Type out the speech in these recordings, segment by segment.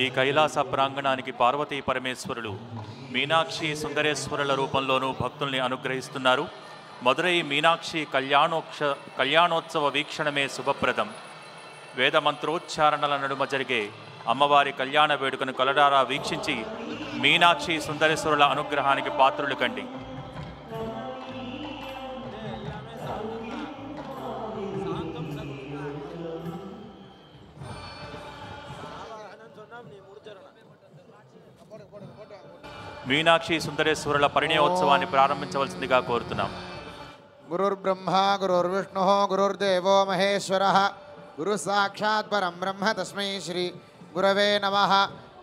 ఈ కైలాస ప్రాంగణానికి పార్వతీ పరమేశ్వరులు మీనాక్షి సుందరేశ్వరుల రూపంలోనూ భక్తుల్ని అనుగ్రహిస్తున్నారు. మదురై మీనాక్షి కళ్యాణోత్సవ వీక్షణమే శుభప్రదం. వేద మంత్రోచ్చారణల నడుమ జరిగే అమ్మవారి కళ్యాణ వేడుకను కలడారా వీక్షించి మీనాక్షి సుందరేశ్వరుల అనుగ్రహానికి పాత్రులు కండి. మీనాక్షి సుందరేశ్వరుల పరిణయోత్సవాన్ని ప్రారంభించవలసిందిగా కోరుతున్నాం. గురుర్బ్రహ్మ గురుర్విష్ణు గురుర్దేవో మహేశ్వర గురు సాక్షాత్ పరం బ్రహ్మ తస్మై శ్రీ గురవే నమః.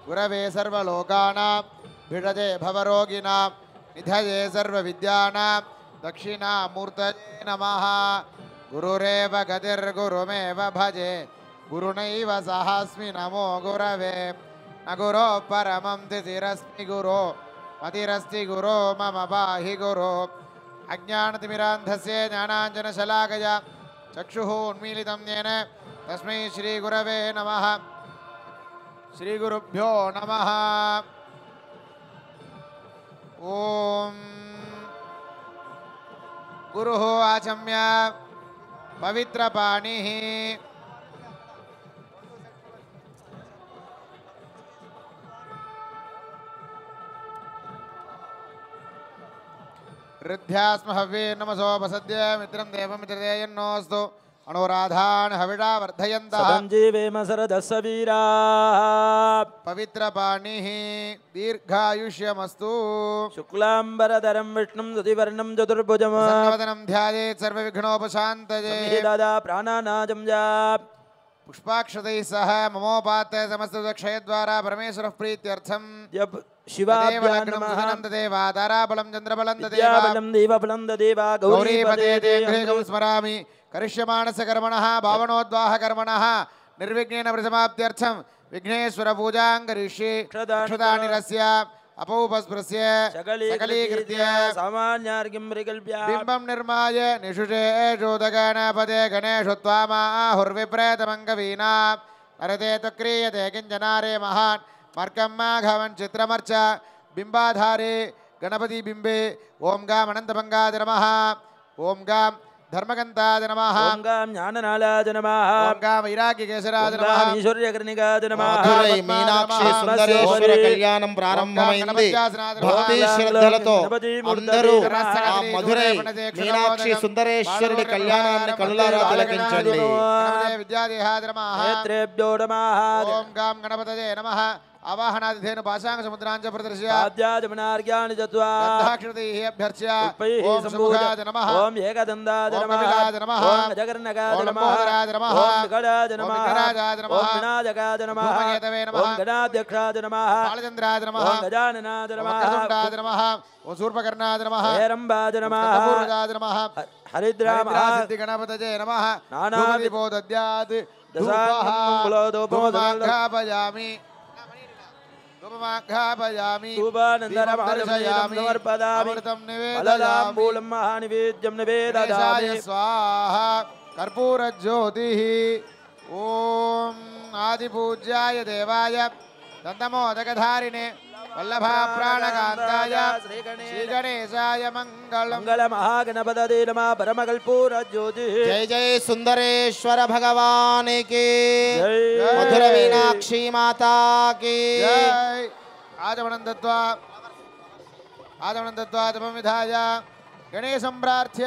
గురవే సర్వలోకానాం భిషజే భవరోగిణాం నిధయే సర్వవిద్యానాం దక్షిణామూర్తయే నమః. గురురేవ గతిర్గురుమేవ భజే గురునైవ సహాస్మి నమో గురవే. న గురో పరమం తితిరస్మి గురో మతిరస్తి గురో మమ పాహి గురో. అజ్ఞానతిమిరాంధస్య జ్ఞానాంజనశలాకయా చక్షుః ఉన్మీలితం येन తస్మై శ్రీ గురవే నమః. శ్రీ గురుభ్యో నమః. ఓం గురుః ఆచమ్య పవిత్రపాణిః. ऋद्ध्यास्म हव्ये नमसोपसद्य मित्रं देवमित्रदेयन्नोऽस्तु अनुराधान् हविषा वर्धयन्तः संजीवेम सरदस्य वीरा. पवित्रपाणिः दीर्घायुष्यमस्तु. शुक्लाम्बरधरं विष्णुं सुधिवर्णं चतुर्भुजम् प्रसन्नवदनं ध्यायेत् सर्वविघ्नोपशान्तये. दादा प्राणानाजं जाप पुष्पाक्षतैः सह ममोपात समस्तक्षयद्वारा परमेश्वरः प्रीत्यर्थं शिवाभ्यां नमः. तदेव ताराबलं चन्द्रबलं विद्याबलं देवबलं तदेव गौरीपदे देवं स्मरामि. करिष्यमाणस्य कर्मणः भावनोद्वाहकर्मणः निर्विघ्नेन परिसमाप्त्यर्थं विघ्नेश्वर पूजां करिष्ये. क्षुदानि रस्य अपौपस्पृश्य सकलीकृत्य सामान्यार्घ्यं परिकल्प्य बिम्बं निर्माय निषुषे शोदगणपते गणेषु त्वामाहुर्विप्रेतमङ्गवीना नरते त्वक्रियते किञ्चनारे महान् मर्कं माघवन् चित्रमर्च बिम्बाधारे गणपति बिम्बे. ओं गाम् अनन्तभङ्गाय नमः. ओं गाम् धर्मगन्ताय नमः. ओं गाम् ज्ञाननालाय नमः. ओं गाम् वैराग्यकेशराय नमः. ओं गाम् ईश्वर्यकर्णिकाय नमः. మధురై మీనాక్షి సుందరేశ్వర కళ్యాణం ప్రారంభమైంది. భక్తి శ్రద్ధలతో అందరూ ఆ మధురై మీనాక్షి సుందరేశ్వరుడి కళ్యాణాన్ని కనులారా తిలకించండి. విద్యాదేహాయ నమః. నేత్రేభ్యో నమః. ఓం గాం గణపతయే నమః. आवाहनादिधेनु पाशांग समुद्रांच प्रदर्श्य आद्याजमनार्घ्यानि दत्वा गन्धाक्षरैः अभ्यर्च्य ओम समुखाय नमः. ओम एकदन्ताय नमः. नमः. ओम जगन्नाथाय नमः. नमः. ओम गणाय नमः. नमः. ओम विनायकाय नमः. धूमकेतवे नमः. ओम गणाध्यक्षाय नमः. बालचन्द्राय नमः. ओम गजाननाय नमः. वक्रतुण्डाय नमः. ओम शूर्पकर्णाय नमः. हेरम्बाय नमः. कपूरजाय नमः. हरिद्रामः सिद्धि गणपतये नमः. नाना धूमदीपो दद्यात् धूपः धूपमाघ्रापयामि धूपानन्तरमहर्षयामि समर्पयामि अमृतं फलताम्बूलं महानिवेद्यं निवेदयामि स्वाहा कर्पूरज्योतिः. ॐ आदिपूज्याय देवाय दन्तमोदकधारिणे वल्लभाप्राणकान्ताय श्रीगणेशाय मङ्गलम्. मंगलमहागणपतये नमः. परमकल्पूरज्योतिः. जय जय सुंदरेश्वर भगवान की जय. मधुर मीनाक्षी माता की जय. आचमनं दत्त्वा तपं विधाय गणेशं प्रार्थ्य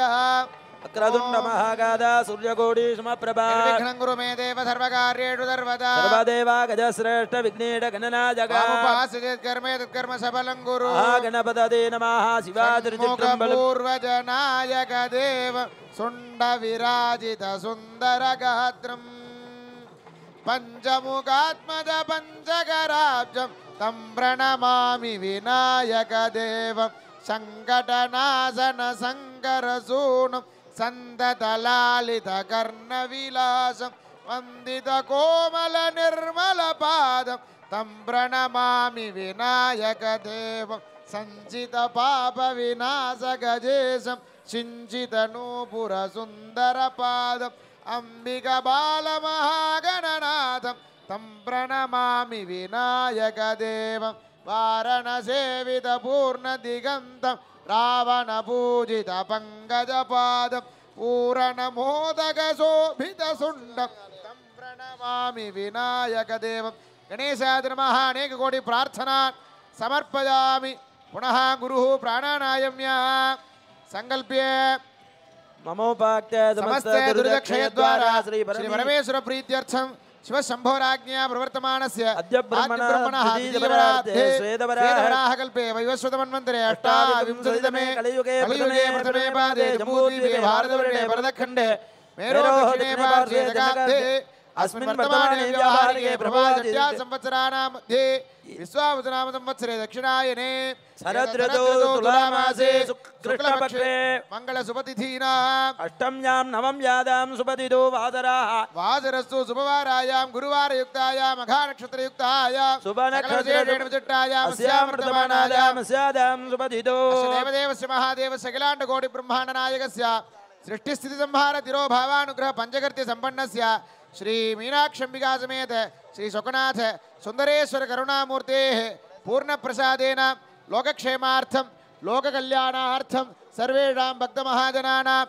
अक्रतुण्ड महागादा सूर्यकोटि समप्रभा निर्विघ्नं कुरु मे देव सर्वकार्येषु सर्वदा. सर्वदेवा गजश्रेष्ठ विघ्नेश गणनायक वामुपास्य कर्मे तत्कर्म सफलं कुरु. गणपतये नमः. शिवातिर्चित्रं पूर्वजनायक देव सुण्ड विराजित सुन्दर गात्रं पञ्चमुखात्मज पञ्चकराब्जं तं प्रणमामि विनायक देवं. संकटनाशन शङ्करसूनं सन्दतलालितकर्णविलासं वन्दितकोमलनिर्मलपादं तं प्रणमामि विनायकदेवं. సంచిత పాప వినాశ గజేశం చించిత నూపుర సుందర పాదం అంబిక బాల మహాగణనాథం తం ప్రణమామి వినాయక దేవం వారణసేవిత పూర్ణ దిగంతం రావణ పూజిత పంకజ పాదం పూరణ మోదక శోభిత సుండం తం ప్రణమామి వినాయక దేవం గణేశాయ నమః అనేక కోటి ప్రార్థనా సమర్పయామి పునః గురు ప్రాణానాయమ్య సంకల్ప్య మమోపాక్తే సమస్త దుర్గక్షయ ద్వారా శ్రీ పరమేశ్వర ప్రీత్యర్థం శివ శంభోరాజ్ఞా ప్రవర్తమానస్య అద్య బ్రహ్మణః ద్వితీయవరాబ్ధే శ్వేతవరాహ శ్వేతవరాహకల్పే వైవస్వతమన్వంతరే అష్టావింశతితమే కలియుగే ప్రథమే పాదే జంబూద్వీపే భారతవర్ణే భరతఖండే మేరో దక్షిణే పార్శ్వే జగాध्ये अस्मिन् वर्तमाने व्यावहारिके प्रभाजत्या संवत्सराणां मध्ये विश्वावसुनाम संवत्सरे दक्षिणायने शरदृतौ तुलामासे शुक्लपक्षे मंगलसुपतिथीनाम् अष्टम्यां नवम्यादां सुपतितो वासराः वासरस्तु शुभवारायां गुरुवारयुक्तायां मघानक्षत्रयुक्तायां शुभनक्षत्रेण अस्यां वर्तमानायां स्यादां सुपतितो देवदेवस्य महादेवस्य अखिलाण्डकोटि ब्रह्माण्डनायकस्य सृष्टिस्थिति संहार तिरोभावानुग्रह पंचकर्त्य संपन्नस्य श्री मीनाक्षंबिका समेत श्री सुखनाथ सुंदरेश्वर करुणामूर्ते पूर्ण प्रसादेन लोकक्षेमार्थं लोककल्याणार्थं सर्वेषां भक्तमहाजनानां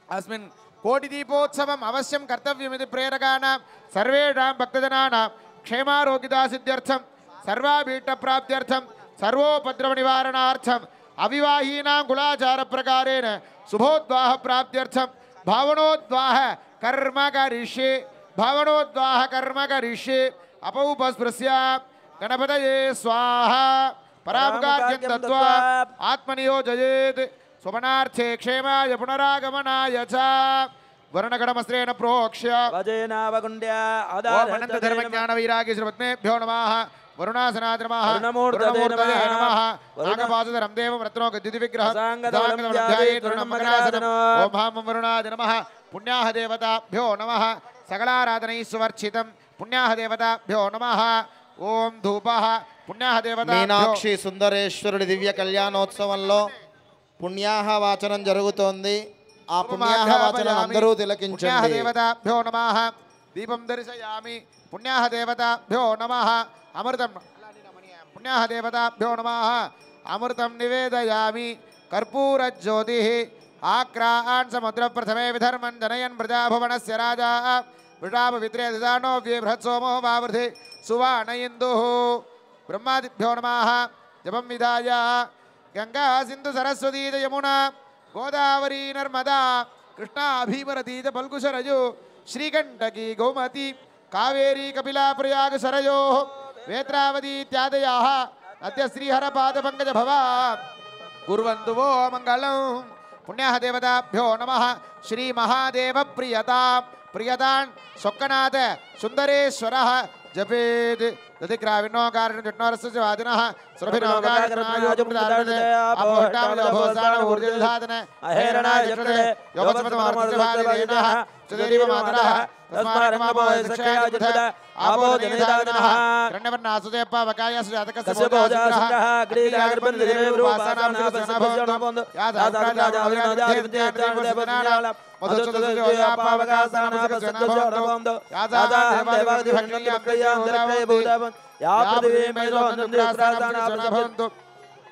अस्मिन् कोटिदीपोत्सवम् अवश्यं कर्तव्यमिति प्रेरकाणां सर्वेषां भक्तजनानां क्षेमारोग्यसिद्ध्यर्थं सर्वाभीष्टप्राप्त्यर्थं सर्वोपद्रवनिवारणार्थं अविवाहीनां कुलाचारप्रकारेण शुभोद्वाह प्राप्त्यर्थं भावनोद्वाह कर्म करिष्ये भावनोद्वाह कर्म करिष्ये अपौपस्पृश्य गणपतये स्वाहा परामुखार्घ्यं दत्त्वा आत्मनियोजयेत् स्वपनार्थे क्षेमाय पुनरागमनाय च वर्णगणमस्त्रेण प्रोक्ष्य वजेनावकुण्ड्या ओम अनंत धर्म ज्ञान वैराग्य श्रीपत्नेभ्यो नमः वरुणासनाथ नमः वरुणमूर्तये नमः नागपादधरं देवं रत्नो गद्युति विग्रह सांगदवलध्यायेत् वरुणं मकरासनम् ओम हां वरुणाय नमः पुण्याः देवताभ्यो नमः सकलाराधनैस्वर्चितं पुण्याः देवताभ्यो नमः ओम धूपः पुण्याः देवताभ्यो మీనాక్షి సుందరేశ్వరుడి దివ్య కళ్యాణోత్సవంలో పుణ్యాహ వాచనం జరుగుతోంది ఆ పుణ్యాహ వాచనం అందరూ पुण्याः తిలకించండి देवताभ्यो नमः दीपं दर्शयामि पुण्याः देवताभ्यो नमः अमृतं पुण्याः देवताभ्यो नमः अमृतं निवेदयामि कर्पूरज्योतिः आक्रान् समुद्रप्रथमे विधर्मन् जनयन् प्रजाभुवनस्य राजा वृषापवित्रे ददानो व्ये बृहत्सोमो वावृधे सुवाण इन्दुः ब्रह्मादिभ्यो नमः जपं विधाय गंगा सिंधु सरस्वती च यमुना गोदावरी नर्मदा कृष्णा भीमरती च फल्गुसरजो श्रीकंठकी गोमती कावेरी कपिला प्रयाग सरयोः वेत्रावती इत्यादयाः अद्य श्रीहरपादपङ्कज भवा कुर्वन्तु वो मङ्गलं पुण्याः देवताभ्यो नमः श्री महादेव प्रियतान् सोक्कनाथ सुंदरेश्वरः जपेत् दधिक्राविनो कारणं जट्नोरस्य वादिनः सुरभिनो कारणं अपोष्टावलोभोसाण ऊर्जधातन अहेरणाय जट्टे योगसमतमर्मस्य भादिनः सुदेव मातरः तस्मारमापो सक्षाय जट्टे आपो जनिदानः कण्णवर्णासुदेप्पा वकाय सुजातकस्य बोधासुरः ग्रीलागर्भन्दिरेवरूपासानाभवन्तु यादाप्राजाविनादाविद्यात्रिवसनानां मधुसुदसुजोयापावकासानाभवन्तु यादादेवादिभक्तियां या पृथिवी मैलो नन्द्रासानाभवन्तु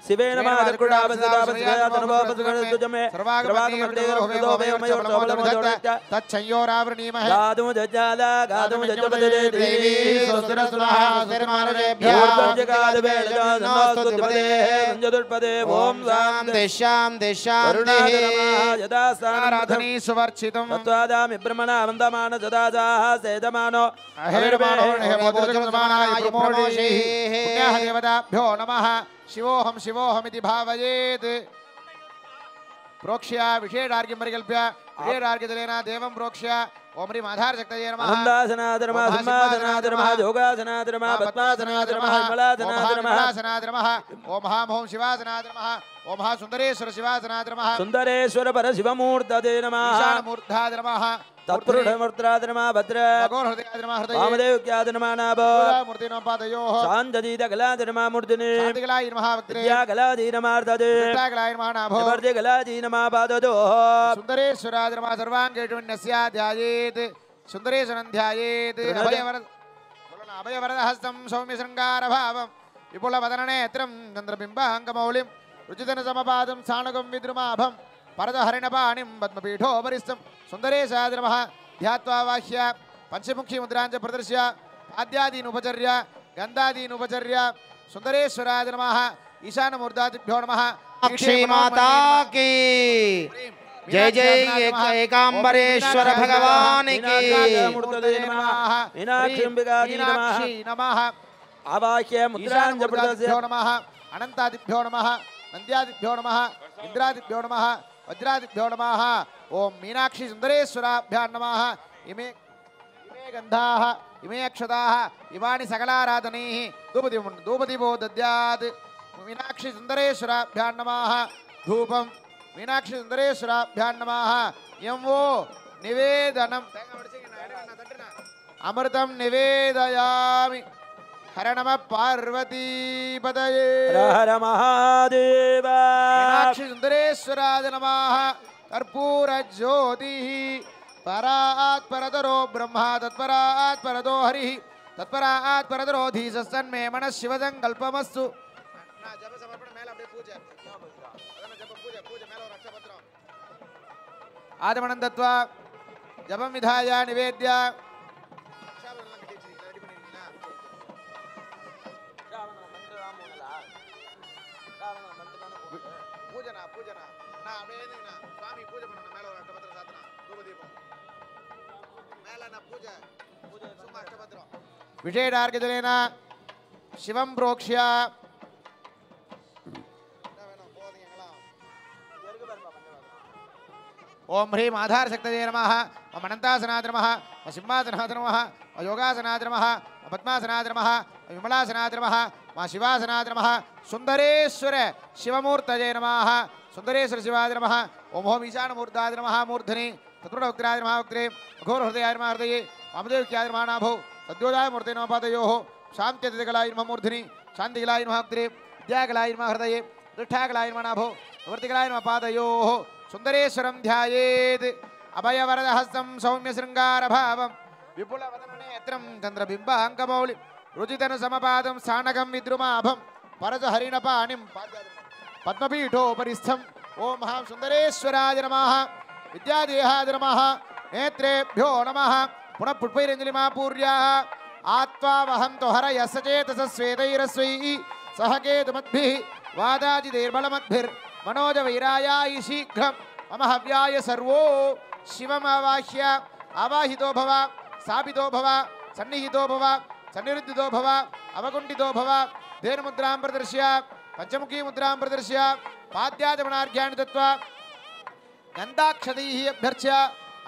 शिवेन मादकुडावसदावसदातनवपसगणस्तुजमे सर्वागमदेवभवेमयोर्चोबलमजोडच्च तच्छयोरावृणीमहे गादुं जज्जाला गादुं जज्जपदे देवी स्वस्तिरस्वः स्वस्तिर्मानरेभ्यः ऊर्ध्वञ्जगादवेलजोन्नोस्तुतिपदे संजदुष्पदे ॐ शान्तिः यदा साराधनी सुवर्चितं तत्त्वादामि ब्रह्मणा वन्दमान सदाजाः सेदमानो अहेर्माणो हेमोदर्शमानाय प्रमोषेः पुण्याः देवताभ्यो नमः शिवोहमिति भावयेत् प्रोक्ष्य विशेषार्घ्यं परिकल्प्य विशेषार्घ्यजलेन देवं प्रोक्ष्य ओम ह्रीं आधारशक्तये नमः आनन्दासनाय नमः सिंहासनाय नमः योगासनाय नमः पद्मासनाय नमः विमलासनाय नमः ओम हां ओम शिवासनाय नमः ओम हा सुंदरेश्वर शिवासनाय नमः सुंदरेश्वर परशिवमूर्तये नमः ईशानमूर्ताय नमः तत्पुरुषमूर्तराज नमः भद्र अघोरहृदयाय नमः हृदये वामदेव्याय नमः नाभ मूर्तिनः पादयोः शान्तजीतकलाय नमः मूर्धने शान्तिकलाय नमः वक्त्रे विद्याकलाय नमः अर्धदे विद्याकलाय नमः नाभो निवर्तिकलाय नमः पाददोः सुन्दरेश्वराय नमः सर्वाङ्गेषु ध्यायेत् सुन्दरेश्वरं ध्यायेत् अभयवरदहस्तं सौम्यशृङ्गारभावं विपुलवदननेत्रं चन्द्रबिम्बाङ्गमौलिं रुचितनसमपादं साणुगं विद्रुमाभं परदहरिणपाणिं पद्मपीठोपरिस्थं सुन्दरेशाय नमः ध्यात्वा वाह्य पंचमुखी मुद्राञ्च प्रदर्श्य आद्यादीन् उपचर्य गन्धादीन् उपचर्य सुन्दरेश्वराय नमः ईशानमूर्धादिभ्यो नमः अक्षय माता की जय जय एकांबरेश्वर भगवान की मीनाक्षी नमः आवाह्य मुद्राञ्च प्रदर्श्य नमः अनन्तादिभ्यो नमः नन्द्यादिभ्यो नमः इन्द्रादिभ्यो नमः वज्रादिभ्यो नमः ओम मीनाक्षी सुन्दरेश्वराभ्यां नमः इमे गन्धाः इमे अक्षताः इमानि सकलाराधनैः धूपदीपो दद्यात् मीनाक्षी सुन्दरेश्वराभ्यां नमः धूपं मीनाक्षी सुन्दरेश्वराभ्यां नमः यं वो निवेदनं अमृतं निवेदयामि हर नमः पार्वतीपतये हर महादेव मीनाक्षी सुन्दरेश्वराय नमः कर्पूर ज्योतिः परात् परतरो ब्रह्मा तत्परात् परतो हरिः तत्परात् परतरो धीसन्मे मनः शिवसङ्कल्पमस्तु जप समर्पण मेल अपने पूजा जप पूजा पूजा मेल और रक्षापत्र आदमनं दत्वा जपं विधाय निवेद्य पूजना पूजना ना ना स्वामी पूजा பண்ணனும் மேல ஒரு அஷ்டபத்திரம் சாத்தனா தூப தீபம் மேல ना पूजा पूजा சும்மா அஷ்டபத்திரம் विषेडार्घ्यजलेन शिवं प्रोक्ष्य ओम ह्रीं आधारशक्तये नमः ओम अनन्तासनाय नमः ओम सिंहासनाय नमः ओम योगासनाय नमः ओम पद्मासनाय नमः ओम विमलासनाय नमः ओम शिवासनाय नमः सुन्दरेश्वर शिवमूर्तये नमः सुन्दरेश्वर शिवाय नमः ओम ओम ईशानमूर्ताय नमः मूर्धनि तत्पुरुषवक्त्राय नमः वक्त्रे अघोरहृदयाय नमः हृदये वामदेव्याय नमः नाभो सद्योदाय मूर्ते नमः पादयोः शान्त्यतिकलाय नमः मूर्धनि शान्तिकलाय नमः वक्त्रे विद्याकलाय नमः हृदये दृष्टाकलाय नमः नाभो निवर्तिकलाय नमः पादयोः सुन्दरेश्वरं ध्यायेत् अभयवरदहस्तं सौम्यशृङ्गारभावं विपुलवदननेत्रं चन्द्रबिम्बाङ्गमौलिं रुचितनुसमपादं साणकं विद्रुमाभं परजहरिणपाणिं पद्मपीठोपरिस्थं ओं महां सुन्दरेश्वराय नमः विद्यादेहाय नमः नेत्रेभ्यो नमः पुनः पुष्पैरञ्जलिमापूर्याः आत्वावहं तो हरयः सचेतसः स्वेदैरस्वैः सह केतुमद्भिः वादाजिदैर्बलमद्भिर्मनोजवैरायाय शीघ्रं मम हव्याय सर्वो शिवमावाह्य आवाहितो भव स्थापितो भव सन्निहितो भव सन्निरुद्धितो भव अवकुण्ठितो भव धेनुमुद्रां प्रदर्श्य पंचमुखी मुद्रां प्रदर्श्य पाद्याचमनार्घ्याणि दत्त्वा गन्धाक्षतैः अभ्यर्च्य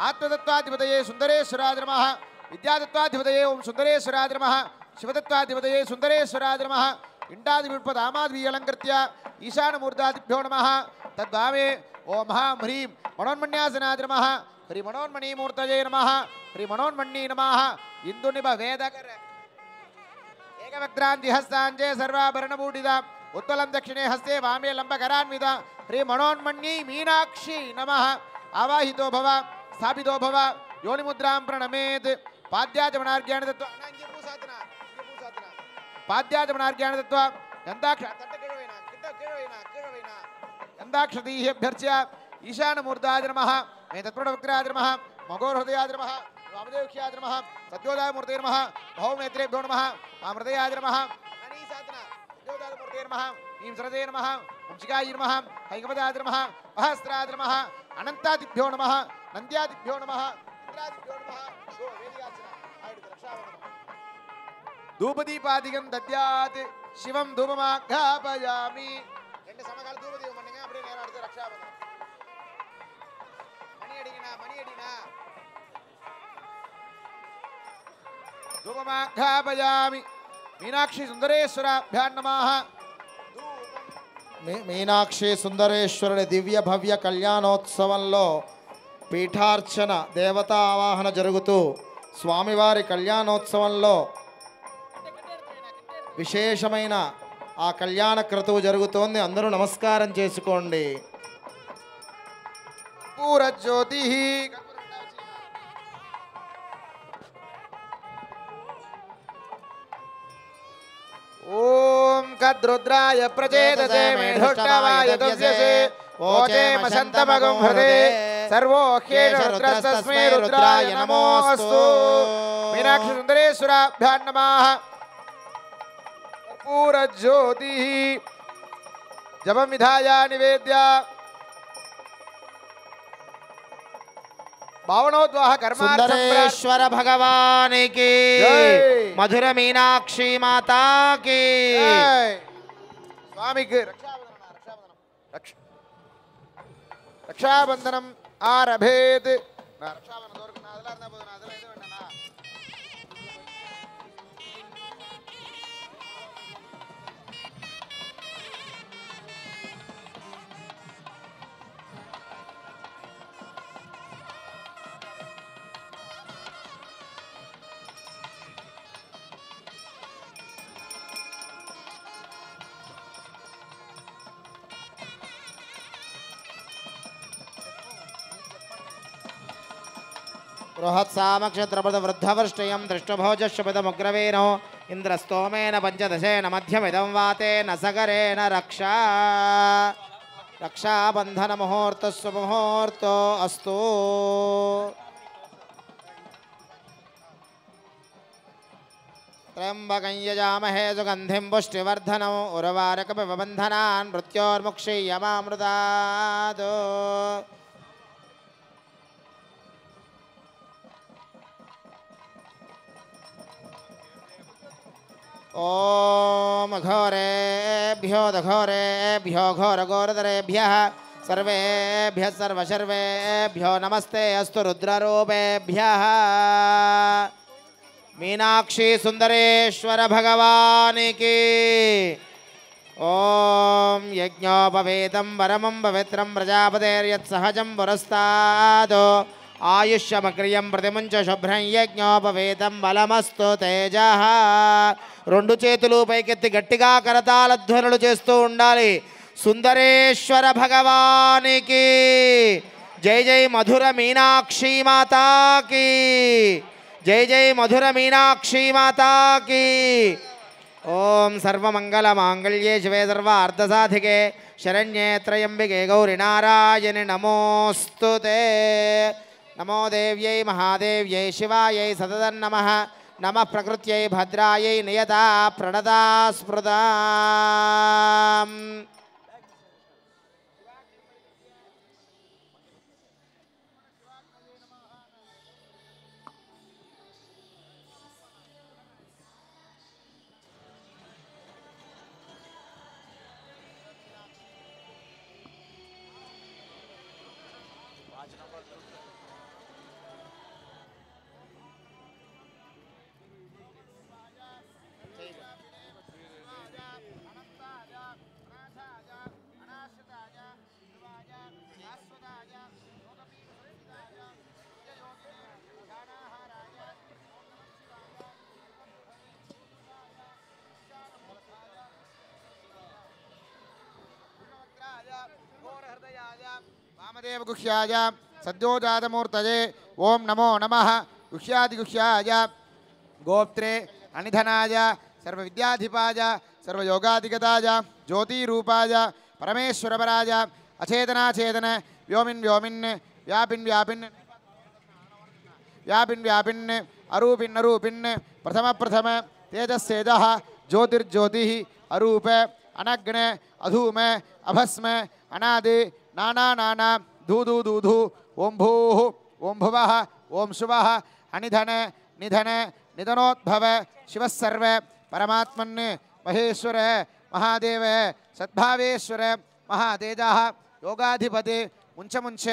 आत्मतत्त्वाधिपतये सुन्दरेश्वराय नमः विद्यातत्त्वाधिपतये ओं सुन्दरेश्वराय नमः शिवतत्त्वाधिपतये सुन्दरेश्वराय नमः इण्डादिपुष्पदामादिभिः अलङ्कृत्य ईशानमूर्तादिभ्यो नमः तद्भावे ओं महां ह्रीं मनोन्मण्यासनाय नमः श्रीमनोन्मणीमूर्तये नमः श्रीमनोन्मण्ये नमः इन्दुनिभ वेदकर एकवक्त्रान्तिहस्ताञ्चे सर्वाभरणभूषिता उत्तलं दक्षिणे हस्ते वामे लम्बकरान्विता श्रीमनोन्मण्यै मीनाक्षी नमः आवाहितो भव स्थापितो भव योनिमुद्रां प्रणमेत् पाद्याचमनार्घ्याणि दत्त्वा पाद्याचमनार्घ्याणि दत्त्वा गन्धाक्षतैः अभ्यर्च्य ईशानमूर्ताय नमः मे तत्पुरुषवक्त्राय नमः मघोरहृदयाय नमः वामदेव्याय नमः सद्योदाय मूर्ते नमः बहुनेत्रेभ्यो नमः वामहृदयाय नमः सद्योदाय नमः ईं सरदे नमः वंशिकाय नमः हैकपदाय नमः सहस्राय नमः अनन्तादिभ्यो नमः नन्द्यादिभ्यो नमः इन्द्रादिभ्यो नमः धूपदीपादिकं दद्यात् शिवं धूपमाघ्रापयामि ரெண்டு சமகால தூபதீபம் பண்ணுங்க அப்படியே நேரா அடுத்து ரக்ஷாபந்தனம் மணி அடிங்கனா धूपमाघ्रापयामि मीनाक्षी सुन्दरेश्वराभ्यां नमः మీనాక్షి సుందరేశ్వరుడి దివ్య భవ్య కళ్యాణోత్సవంలో పీఠార్చన దేవతా ఆవాహన జరుగుతూ స్వామివారి కళ్యాణోత్సవంలో విశేషమైన ఆ కళ్యాణ క్రతువు జరుగుతోంది. అందరూ నమస్కారం చేసుకోండి. పూరజ్యోతి ఓం కద్రుద్రాయ ప్రచేదసే మేధుష్టవాయ దస్యసే ఓచే మసంతమగం హృదే సర్వోహ్యేన రుద్రస్తస్మై రుద్రాయ నమోస్తు. మీనాక్షి సుందరేశ్వరాభ్యాం నమః. పూరజ్యోతి జపం విధాయ నివేద్య భావనోద్వాహ సుందరేశ్వర భగవానికి మధుర మీనాక్షి మాతాకి స్వామికి రక్షాబంధనం ఆరభేత్. బృహత్సామక్షత్రపద వృద్ధవర్ష్టయం దృష్టభోజశుభదముగ్రవేణో ఇంద్రస్తోమేన పంచదశేన మధ్యమిదం వాతేన సగరేణ రక్షా రక్షాబంధన ముహూర్తస్సు ముహూర్తో అస్తు. త్ర్యంబకం యజామహే సుగంధిం పుష్టివర్ధనం ఉర్వారకమివ బంధనాన్ మృత్యోర్ముక్షీయమామృతాత్. ఓం ఘోరేభ్యో దఘోరేభ్యో ఘోరఘోరధరేభ్యః సర్వేభ్యः సర్వశర్వేభ్యో నమస్తే అస్తు రుద్రరూపేభ్యः. మీనాక్షి సుందరేశ్వర భగవానికి ఓం యజ్ఞోపవేతం వరమం పవిత్రం ప్రజాపతేర్యత్సహజం పురస్తాద్ ఆయుష్యమక్రియం ప్రతిముంచ శుభ్రం యజ్ఞోపవేతం బలమస్తు తేజః. రెండు చేతులు పైకెత్తి గట్టిగా కరతాళ ధ్వనులు చేస్తూ ఉండాలి. సుందరేశ్వర భగవానికి జై జై మధుర మీనాక్షి మాతాకి జై జై మధుర మీనాక్షి మాతాకి. ఓం సర్వమంగళ మాంగళ్యే శివే సర్వార్థసాధికే శరణ్యే త్రయంబికే గౌరి నారాయణి నమోస్తుతే. నమో దేవ్యై మహాదేవ్యై శివాయై సతతన్నమః. నమః ప్రకృత్యై భద్రాయై నియతా ప్రణతా స్మృతా. వామదేవ గుహ్యాయ సద్యోజాతమూర్తయే ఓం నమో నమః. గుహ్యాదిగుహ్యాయ గోప్త్రే అనిధనాయ సర్వవిద్యాధిపాయ సర్వయోగాధిగతాయ జ్యోతిరూపాయ పరమేశ్వరపరాయ అచేతనాచేతన వ్యోమిన్ వ్యోమిన్ వ్యాపిన్ వ్యాపిన్ వ్యాపిన్ వ్యాపిన్ అరూపిన్ అరూపిన్ ప్రథమ ప్రథమ తేజస్సేజః జ్యోతిర్జ్యోతి అరూప అనగ్న అధూమ అభస్మ అనాది నానా నానా ధూధూ ధూధూ ఓం భూః ఓం భువః ఓం శువః అనిధన నిధన నిధనోద్భవ శివः సర్వ పరమాత్మన్ మహేశ్వర మహాదేవ సద్భావేశ్వర మహాతేజః యోగాధిపతి ముంచ ముంచ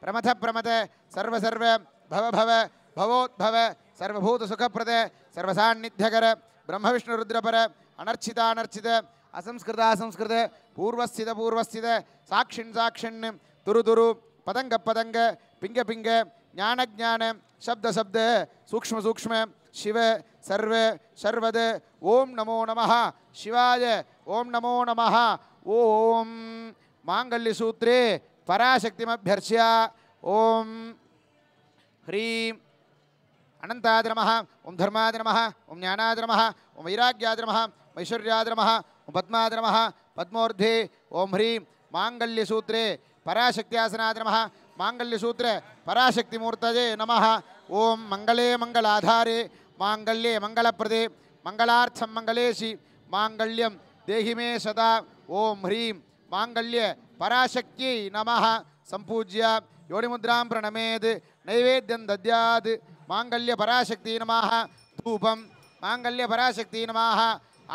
ప్రమథ ప్రమథ సర్వ సర్వ భవ భవ భవోద్భవ సర్వభూత సుఖప్రద సర్వసాన్నిధ్యకర బ్రహ్మ విష్ణు రుద్రపర అనర్చిత అనర్చిత అసంస్కృత అసంస్కృత పూర్వస్థిత పూర్వస్థిత సాక్షిణ్ సాక్షిణ్ తురు తురు పదంగ పదంగ పింగ పింగ జ్ఞాన జ్ఞాన శబ్ద శబ్ద సూక్ష్మ సూక్ష్మ శివ సర్వ సర్వద ఓం నమో నమః శివాయ ఓం నమో నమః ఓం మాంగళ్యసూత్రే పరాశక్తిమభ్యర్చ్య ఓం హ్రీం అనంతాయ నమః ఓం ధర్మాయ నమః ఓం జ్ఞానాయ నమః ఓం వైరాగ్యాయ నమః ఐశ్వర్యాయ నమః ఓం పద్మాయ నమః పద్మోర్ధే ఓం హ్రీం మాంగళ్యసూత్రే పరాశక్త్యాసనాయ నమః మాంగళ్యసూత్రే పరాశక్తిమూర్తయే నమః ఓం మంగళే మంగళాధారే మాంగళ్యే మంగళప్రదే మంగళార్థం మంగళేశి మాంగళ్యం దేహి మే సదా ఓం హ్రీం మాంగళ్య పరాశక్త్యై నమః సంపూజ్య యోనిముద్రాం ప్రణమేద్ నైవేద్యం దద్యాద్ మాంగళ్య పరాశక్తి నమః ధూపం మాంగళ్య పరాశక్తి నమః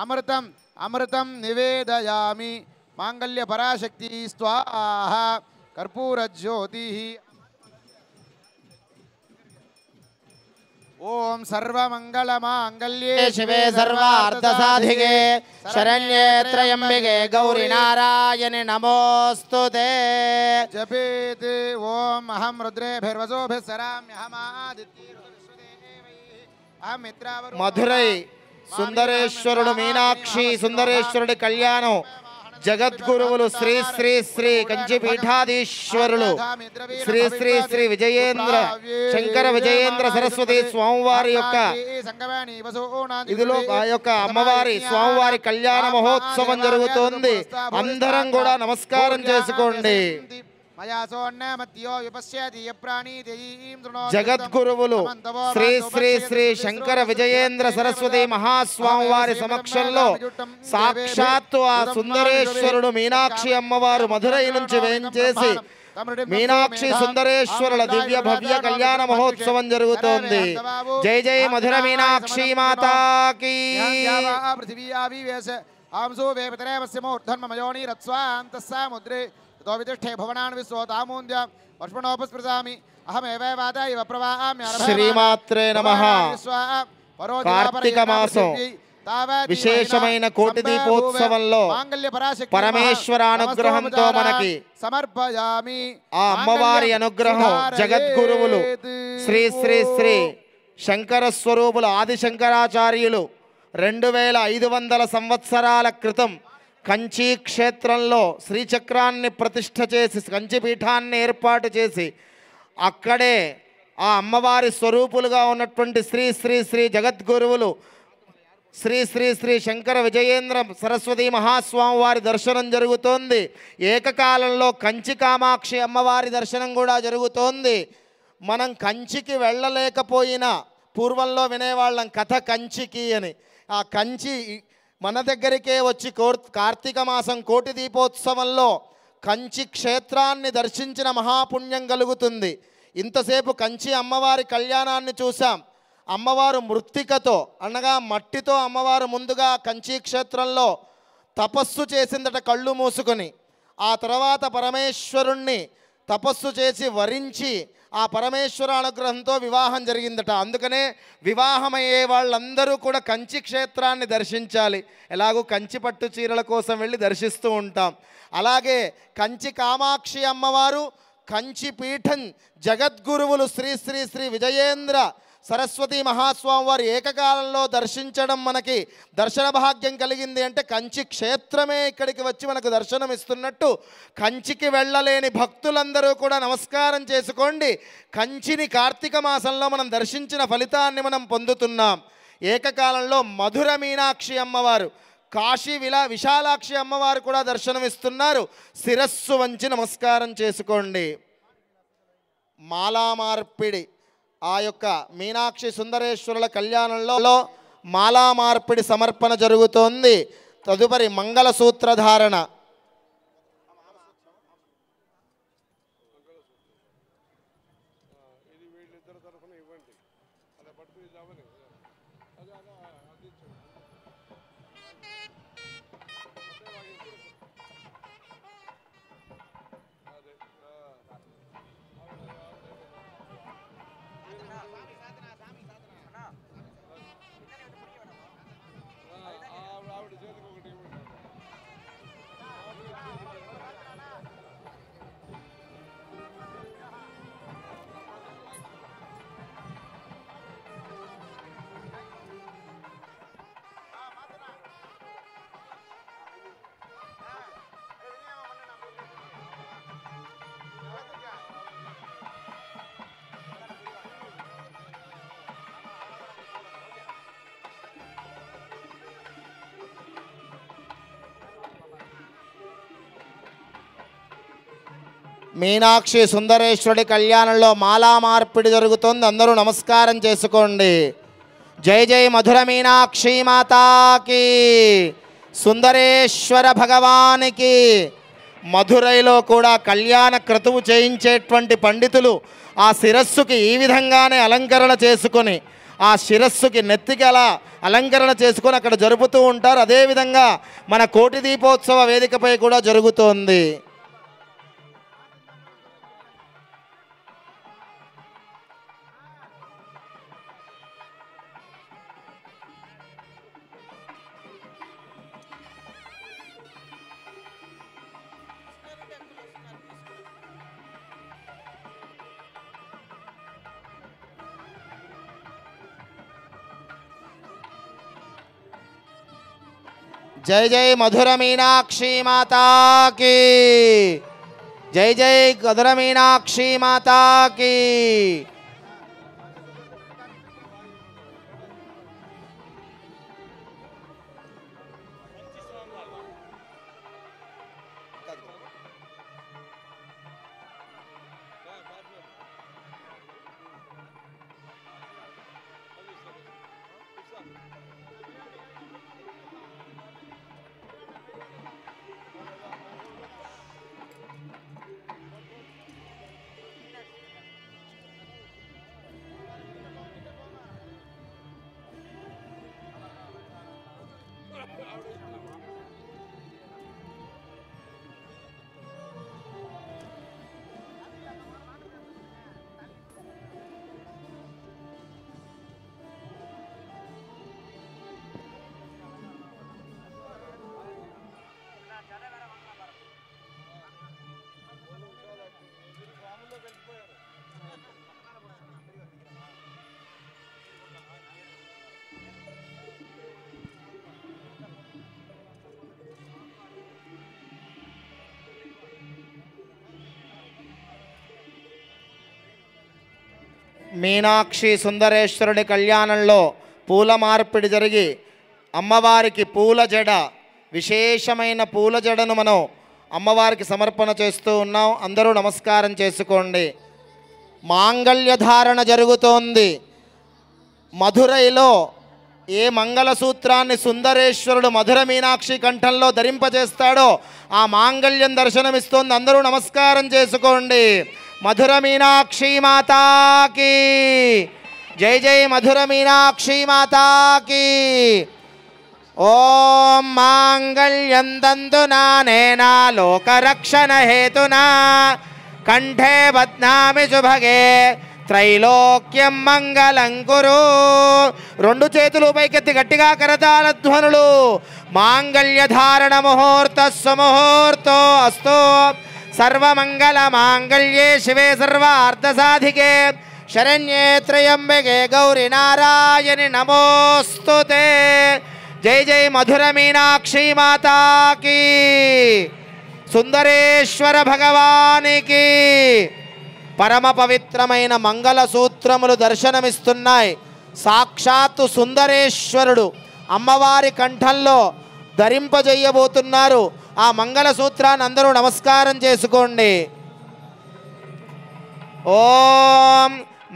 అమృతం అమృతం నివేదయామి మాంగళ్య పరాశక్తి స్వాహ కర్పూరజ్యోతి ఓం సర్వమంగళమాంగళ్యే శివే సర్వార్థసాధికే శరణ్యే త్రయంబికే గౌరీ నారాయణి నమోస్తుతే. జపేత్ ఓం అహం రుద్రేభిర్వజోభిస్సరామ్యహమాదిత్యైర్విశ్వదేవైః మధురై సుందరేశ్వరుడు మీనాక్షి సుందరేశ్వరుడి కళ్యాణం జగద్గురువులు శ్రీ శ్రీ శ్రీ కంచి పీఠాధీశ్వరులు శ్రీ శ్రీ శ్రీ విజయేంద్ర శంకర విజయేంద్ర సరస్వతి స్వామివారి యొక్క ఇదిలో ఆ యొక్క అమ్మవారి స్వామివారి కళ్యాణ మహోత్సవం జరుగుతోంది. అందరం కూడా నమస్కారం చేసుకోండి. జగద్గురువులు శ్రీ శ్రీ శ్రీ శంకర విజయేంద్ర సరస్వతి మహాస్వామివారి సమక్షంలో సాక్షాత్తు ఆ సుందరేశ్వరుడు మీనాక్షి అమ్మవారు మధురై నుంచి వేంచేసి మీనాక్షి సుందరేశ్వరుల దివ్య భవ్య కళ్యాణ మహోత్సవం జరుగుతోంది. జై జై మధుర మీనాక్షి మాతాకి. तो वितिष्ठे भवनान् विश्वतामून्द्य वर्ष्मणोपस्पृशामि अहमेव वादायव प्रवाहाम्य శ్రీమాత్రే నమః. కార్తీక మాసం విశేషమైన కోటి దీపోత్సవంలో పరమేశ్వర అనుగ్రహంతో మనకి సమర్పయామి ఆ అమ్మవారి అనుగ్రహం జగద్గురువులు శ్రీ శ్రీ శ్రీ శంకర స్వరూపులు ఆది శంకరాచార్యులు 2500 సంవత్సరాల క్రితం కంచి క్షేత్రంలో శ్రీచక్రాన్ని ప్రతిష్ఠ చేసి కంచిపీఠాన్ని ఏర్పాటు చేసి అక్కడే ఆ అమ్మవారి స్వరూపులుగా ఉన్నటువంటి శ్రీ శ్రీ శ్రీ జగద్గురువులు శ్రీ శ్రీ శ్రీ శంకర విజయేంద్ర సరస్వతి మహాస్వామి వారి దర్శనం జరుగుతోంది. ఏకకాలంలో కంచి కామాక్షి అమ్మవారి దర్శనం కూడా జరుగుతోంది. మనం కంచికి వెళ్ళలేకపోయినా పూర్వంలో వినేవాళ్ళం కథ కంచికి అని. ఆ కంచి మన దగ్గరికే వచ్చి కార్తీక మాసం కోటి దీపోత్సవంలో కంచి క్షేత్రాన్ని దర్శించిన మహాపుణ్యం కలుగుతుంది. ఇంతసేపు కంచి అమ్మవారి కళ్యాణాన్ని చూసాం. అమ్మవారు మృత్తికతో అనగా మట్టితో అమ్మవారు ముందుగా కంచి క్షేత్రంలో తపస్సు చేసిందట కళ్ళు మూసుకొని. ఆ తర్వాత పరమేశ్వరుణ్ణి తపస్సు చేసి వరించి ఆ పరమేశ్వర అనుగ్రహంతో వివాహం జరిగిందట. అందుకనే వివాహమయ్యే వాళ్ళందరూ కూడా కంచి క్షేత్రాన్ని దర్శించాలి. ఎలాగూ కంచి పట్టు చీరల కోసం వెళ్ళి దర్శిస్తూ ఉంటాం. అలాగే కంచి కామాక్షి అమ్మవారు కంచి పీఠం జగద్గురువులు శ్రీ శ్రీ శ్రీ విజయేంద్ర సరస్వతి మహాస్వామి వారు ఏకకాలంలో దర్శించడం మనకి దర్శన భాగ్యం కలిగింది అంటే కంచి క్షేత్రమే ఇక్కడికి వచ్చి మనకు దర్శనం ఇస్తున్నట్టు. కంచికి వెళ్ళలేని భక్తులందరూ కూడా నమస్కారం చేసుకోండి. కంచిని కార్తీక మాసంలో మనం దర్శించిన ఫలితాన్ని మనం పొందుతున్నాం. ఏకకాలంలో మధుర మీనాక్షి అమ్మవారు, కాశీ విశాలాక్షి అమ్మవారు కూడా దర్శనమిస్తున్నారు. శిరస్సు వంచి నమస్కారం చేసుకోండి. మాలామార్పిడి ఆ యొక్క మీనాక్షి సుందరేశ్వరుల కళ్యాణంలో మాలా మార్పిడి సమర్పణ జరుగుతోంది. తదుపరి మంగళసూత్రధారణ. మీనాక్షి సుందరేశ్వరుడి కళ్యాణంలో మాలా మార్పిడి జరుగుతుంది. అందరూ నమస్కారం చేసుకోండి. జై జై మధుర మీనాక్షి మాతాకి, సుందరేశ్వర భగవానికి. మధురైలో కూడా కళ్యాణ క్రతువు చేయించేటువంటి పండితులు ఆ శిరస్సుకి ఈ విధంగానే అలంకరణ చేసుకొని, ఆ శిరస్సుకి నెత్తికి అలా అలంకరణ చేసుకొని అక్కడ జరుపుతూ ఉంటారు. అదేవిధంగా మన కోటి దీపోత్సవ వేదికపై కూడా జరుగుతోంది. జై జై మధుర మీనాక్షి మాతాకి, జై జై మధుర మీనాక్షి మాతాకి. మీనాక్షి సుందరేశ్వరుడి కళ్యాణంలో పూల మార్పిడి జరిగి అమ్మవారికి పూల జడ, విశేషమైన పూల జడను మనం అమ్మవారికి సమర్పణ చేస్తూ ఉన్నాం. అందరూ నమస్కారం చేసుకోండి. మాంగళ్యధారణ జరుగుతోంది. మధురైలో ఏ మంగళసూత్రాన్ని సుందరేశ్వరుడు మధుర మీనాక్షి కంఠంలో ధరింపజేస్తాడో ఆ మాంగళ్యం దర్శనమిస్తోంది. అందరూ నమస్కారం చేసుకోండి. మధుర మీనాక్షి మాతాకి, జై జై మధుర మీనాక్షి మాతాకి. ఓం మాంగళ్యం తంతునా నేనా లోకరక్షణ హేతునా కంఠే బధ్నామి శుభగే త్రైలోక్యం మంగళం కురు. రెండు చేతులు పైకెత్తి గట్టిగా కరతాళ ధ్వనులు. మాంగళ్యధారణ ముహూర్త సుముహూర్తో అస్తు. సర్వమంగళ మాంగళ్యే శివే సర్వార్థసాధికే శరణ్యే త్రయంబకే గౌరి నారాయణి నమోస్తుతే. జై జై మధుర మీనాక్షి మాతాకి, సుందరేశ్వర భగవానికి. పరమ పవిత్రమైన మంగళసూత్రములు దర్శనమిస్తున్నాయి. సాక్షాత్తు సుందరేశ్వరుడు అమ్మవారి కంఠంలో ధరింపజేయబోతున్నారు. ఆ మంగళసూత్రాన్ని అందరూ నమస్కారం చేసుకోండి. ఓం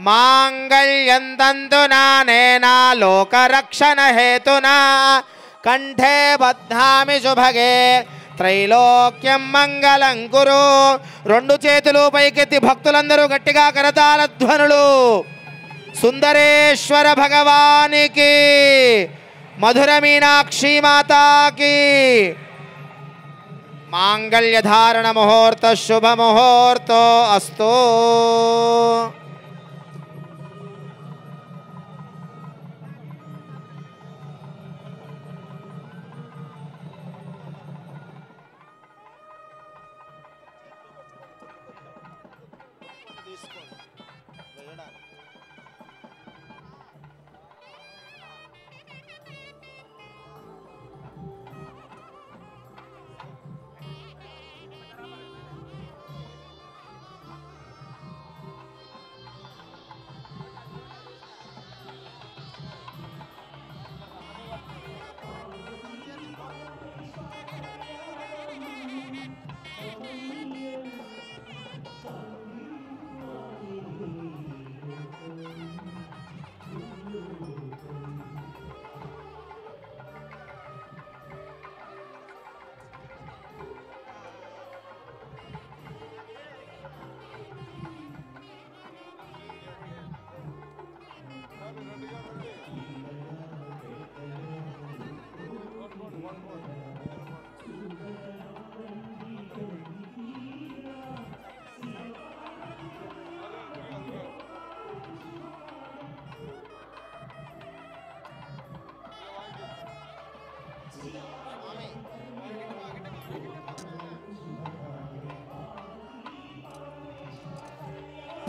మాంగళ్యం తంతునా నేనా లోకరక్షణ హేతునా కంఠే బధ్నామి శుభగే త్రైలోక్యం మంగళం కురు. రెండు చేతులు పైకెత్తి భక్తులందరూ గట్టిగా కరతాళ ధ్వనులు. సుందరేశ్వర భగవానికి, మధుర మీనాక్షి మాతాకి. మాంగళ్యధారణ ముహూర్త శుభ ముహూర్తో అస్తు.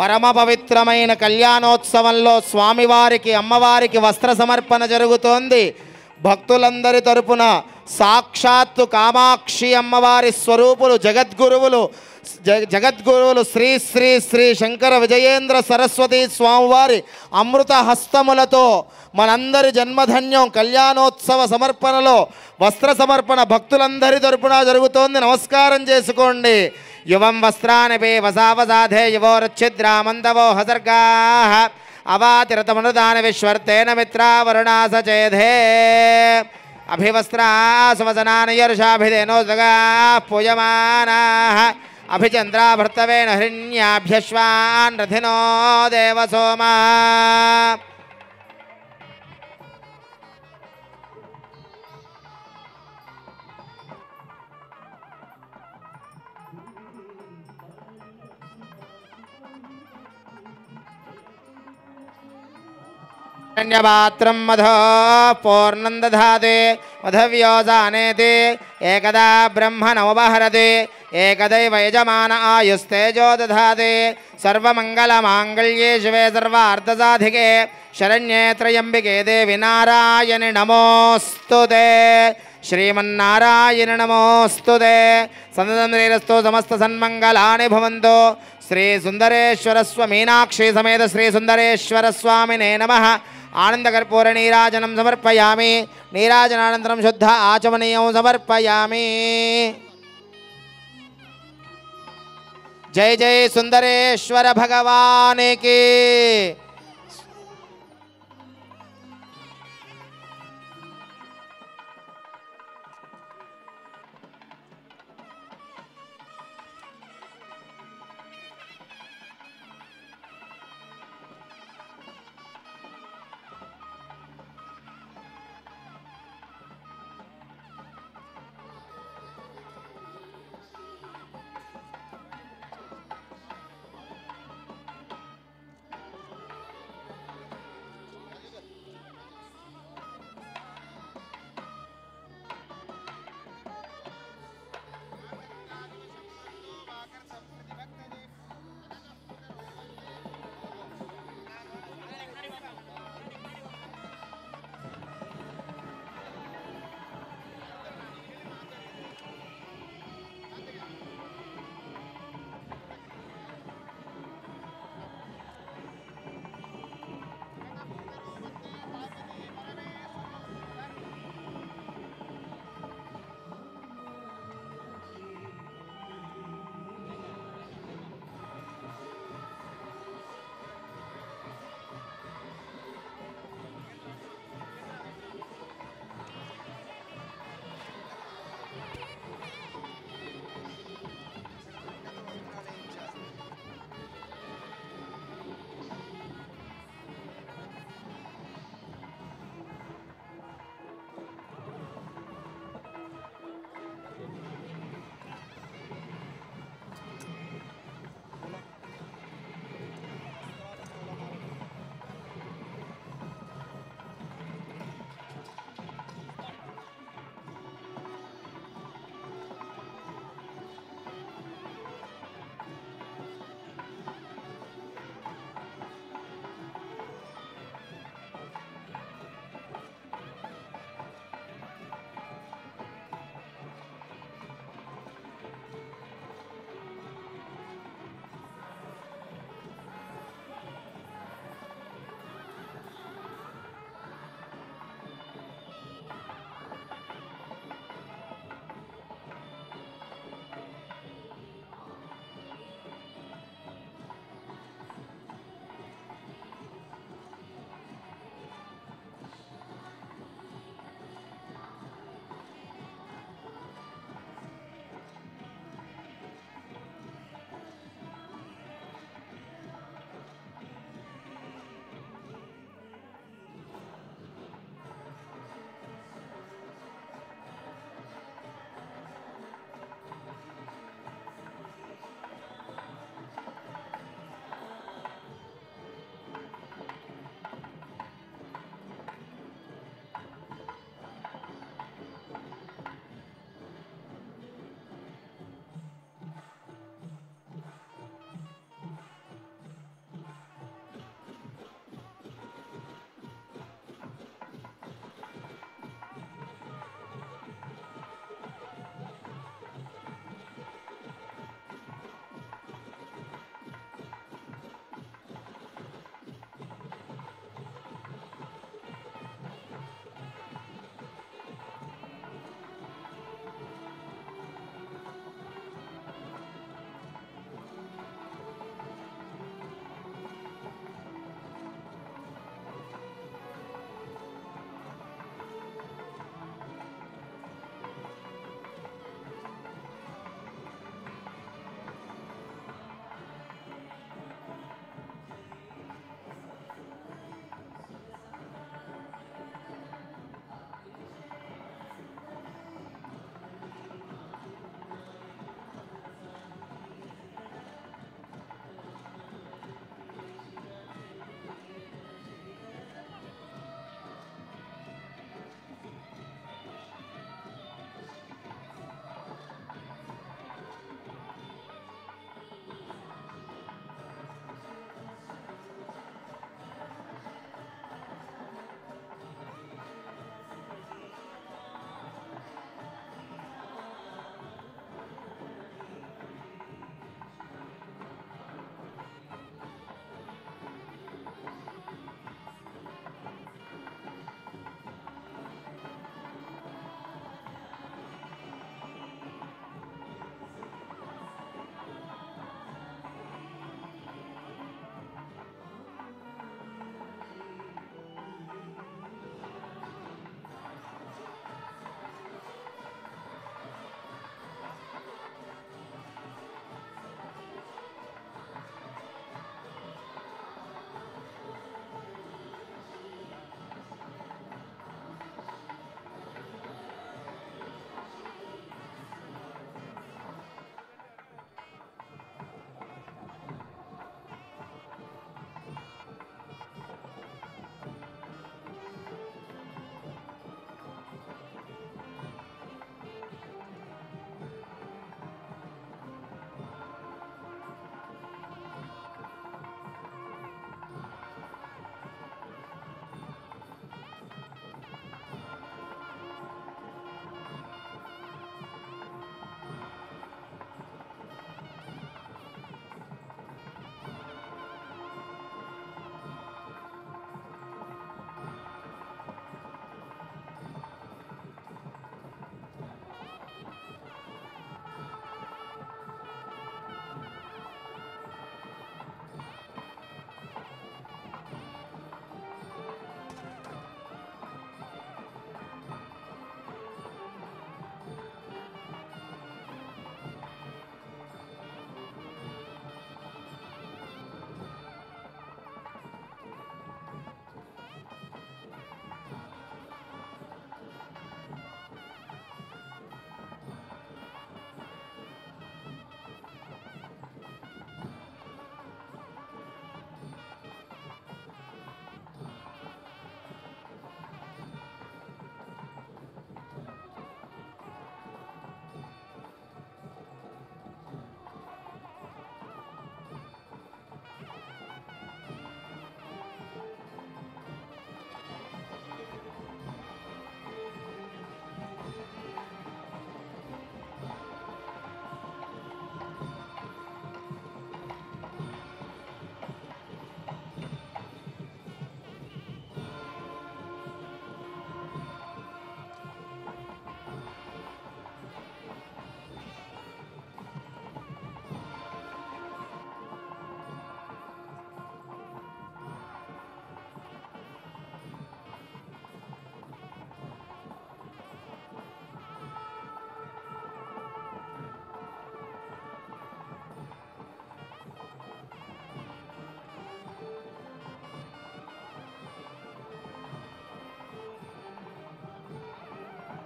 పరమ పవిత్రమైన కళ్యాణోత్సవంలో స్వామివారికి అమ్మవారికి వస్త్ర సమర్పణ జరుగుతోంది. భక్తులందరి తరపున సాక్షాత్తు కామాక్షి అమ్మవారి స్వరూపులు జగద్గురువులు శ్రీ శ్రీ శ్రీ శంకర విజయేంద్ర సరస్వతి స్వామివారి అమృత హస్తములతో మనందరి జన్మధన్యం కళ్యాణోత్సవ సమర్పణలో వస్త్ర సమర్పణ భక్తులందరి తరపున జరుగుతోంది. నమస్కారం చేసుకోండి. యువం వస్త్రానిపే వసావసాధే యువోరుచ్ఛిద్రామంతవో హసర్గా అవాతిరతమనుదాన విశ్వర్తేన మిత్రావరుణా సచేధే అభివస్త్రా సువసనాని యర్షాభిధేనోదగా పూయమానా అభిచంద్రాభర్తవేణ హృణ్యాభ్యశ్వాన్ రథినో దేవసోమా. ण्यपात्रं मधो पूर्णं दधाति मधव्योजानेति एकदा ब्रह्मणोपहरति एकदैव यजमान आयुस्तेजो दधाति सर्वमङ्गलमाङ्गल्ये शिवे सर्वार्थसाधिके शरण्ये त्र्यम्बिके देवि नारायणि नमोऽस्तु ते. श्रीमन्नारायण नमोऽस्तु ते. सततं श्रीरस्तु समस्त सन्मङ्गलानि भवन्तु. श्री सुंदरेश्वर मीनाक्षी समेत श्री सुंदरेश्वर स्वामिने नमः. आनंदकर्पूर नीराजनं समर्पयामि. नीराजनानन्तरं शुद्ध आचमनीयं समर्पयामि. जय जय सुंदरेश्वर भगवान की.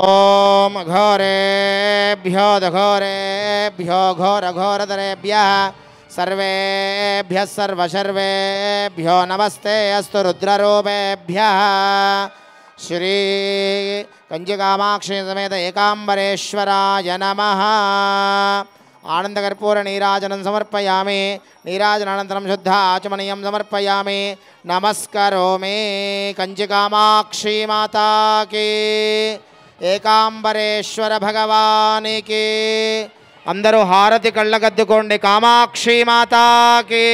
ఓం ఘోరేభ్యో దఘోరేభ్యో ఘోరఘోరధరేభ్యः सर्वेभ्यः सर्वशर्वेभ्यो नमस्ते अस्तु रुद्ररूपेभ्यः श्री कंचिकामाक्षी समेत एकाम्बरेश्वराय नमः आनंदकर्पूर नीराजनं समर्पयामि नीराजनानन्तरं शुद्ध आचमनीयं समर्पयामि नमस्करोमि कंचिकामाक्षी माता की ఏకాంబరేశ్వర భగవానికి అందరూ హారతి కళ్ళగద్దుకోండి కామాక్షి మాతాకి